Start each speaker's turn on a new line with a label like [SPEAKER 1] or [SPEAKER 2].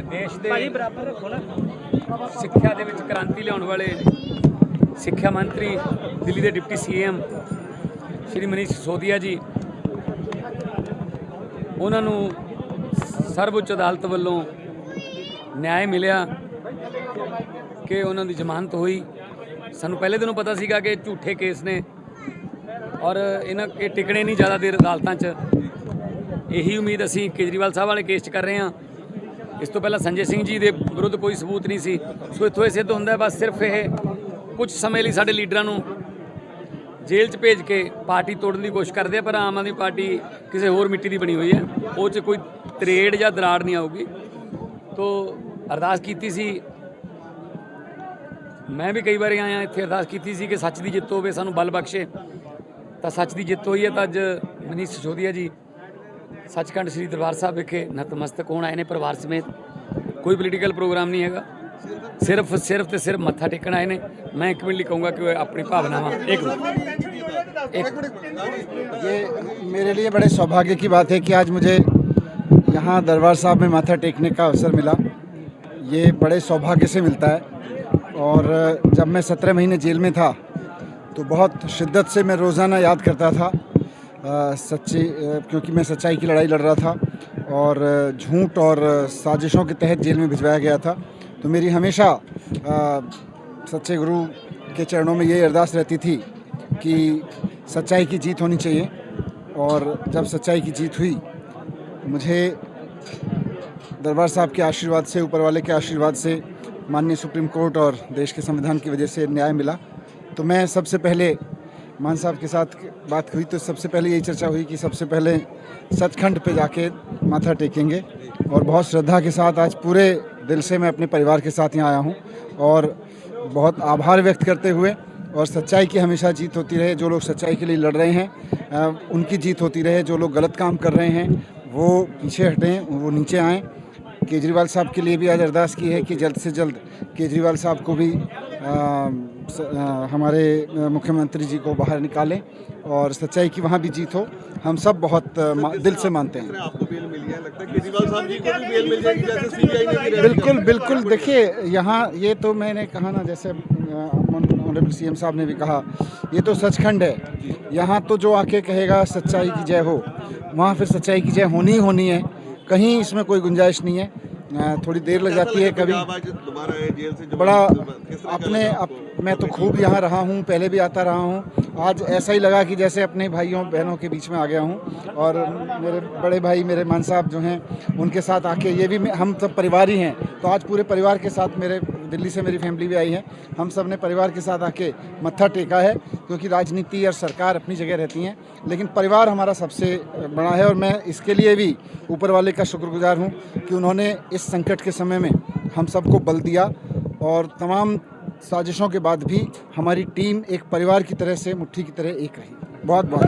[SPEAKER 1] देश के सिक्ख्या दे विच क्रांति लियाउण वाले सिक्ख्या मंत्री दिल्ली के डिप्टी CM श्री मनीष सिसोदिया जी, उन्होंने सर्वोच्च अदालत वालों न्याय मिलिया कि उन्होंने जमानत हुई। सानू पहले दिनों पता सीगा कि झूठे केस ने और इन्हां के टिकने नहीं ज़्यादा देर अदालतां च। यही उम्मीद असीं केजरीवाल साहब वाले केस च कर रहे हैं। इस तो पहला संजय सिंह जी के विरुद्ध कोई सबूत नहीं सी। सो इत्थों सिद्ध होंदा है बस सिर्फ ये कुछ समय लिए साडे लीडरां नूं जेल च भेज के पार्टी तोड़न की कोशिश करते हैं, पर आम आदमी पार्टी किसी होर मिट्टी की बनी हुई है, वो च कोई तरेड़ या दराड़ नहीं आऊगी। तो अरदास की सी, मैं भी कई बार आया इत्थे अरदास की सी कि सच की जित होवे, सानू बल बख्शे। तो सच की जित हुई है। तो अज मनीष सिसोदिया जी सचखंड श्री दरबार साहब विखे नतमस्तक होण आए ने परिवार समेत। कोई पोलीटिकल प्रोग्राम नहीं है, सिर्फ तो सिर्फ मत्था टेकण आए ने। मैं एक मिनट कहूँगा कि अपनी भावनावां
[SPEAKER 2] ये मेरे लिए बड़े सौभाग्य की बात है कि आज मुझे यहाँ दरबार साहब में माथा टेकने का अवसर मिला। ये बड़े सौभाग्य से मिलता है। और जब मैं 17 महीने जेल में था तो बहुत शिद्दत से मैं रोज़ाना याद करता था क्योंकि मैं सच्चाई की लड़ाई लड़ रहा था और झूठ और साजिशों के तहत जेल में भिजवाया गया था। तो मेरी हमेशा सच्चे गुरु के चरणों में ये अरदास रहती थी कि सच्चाई की जीत होनी चाहिए। और जब सच्चाई की जीत हुई, मुझे दरबार साहब के आशीर्वाद से, ऊपर वाले के आशीर्वाद से, माननीय सुप्रीम कोर्ट और देश के संविधान की वजह से न्याय मिला। तो मैं सबसे पहले मान साहब के साथ बात हुई तो सबसे पहले यही चर्चा हुई कि सबसे पहले सचखंड पे जाके माथा टेकेंगे। और बहुत श्रद्धा के साथ आज पूरे दिल से मैं अपने परिवार के साथ यहाँ आया हूँ और बहुत आभार व्यक्त करते हुए, और सच्चाई की हमेशा जीत होती रहे। जो लोग सच्चाई के लिए लड़ रहे हैं उनकी जीत होती रहे। जो लोग गलत काम कर रहे हैं वो पीछे हटें, वो नीचे आएँ। केजरीवाल साहब के लिए भी आज अरदास की है कि जल्द से जल्द केजरीवाल साहब को भी हमारे मुख्यमंत्री जी को बाहर निकालें और सच्चाई की वहाँ भी जीत हो। हम सब बहुत दिल से मानते हैं।
[SPEAKER 3] आपको बेल मिली है, लगता है केजरीवाल साहब जी को भी बेल मिल जाएगी जैसे CBI ने भी।
[SPEAKER 2] बिल्कुल बिल्कुल। देखिए यहाँ ये तो मैंने कहा ना, जैसे ऑनरेबल CM साहब ने भी कहा, ये तो सचखंड है। यहाँ तो जो आके कहेगा सच्चाई की जय हो, वहाँ फिर सच्चाई की जय होनी ही होनी है। कहीं इसमें कोई गुंजाइश नहीं है। थोड़ी देर लग जाती है कभी बड़ा मैं तो खूब यहाँ रहा हूँ, पहले भी आता रहा हूँ। आज ऐसा ही लगा कि जैसे अपने भाइयों बहनों के बीच में आ गया हूँ। और मेरे बड़े भाई मेरे मान साहब जो हैं उनके साथ आके, ये भी हम सब परिवार ही हैं। तो आज पूरे परिवार के साथ, मेरे दिल्ली से मेरी फैमिली भी आई है, हम सब ने परिवार के साथ आके मत्था टेका है। क्योंकि राजनीति और सरकार अपनी जगह रहती हैं, लेकिन परिवार हमारा सबसे बड़ा है। और मैं इसके लिए भी ऊपर वाले का शुक्रगुजार हूँ कि उन्होंने इस संकट के समय में हम सबको बल दिया। और तमाम साजिशों के बाद भी हमारी टीम एक परिवार की तरह से, मुट्ठी की तरह एक रही। बहुत बहुत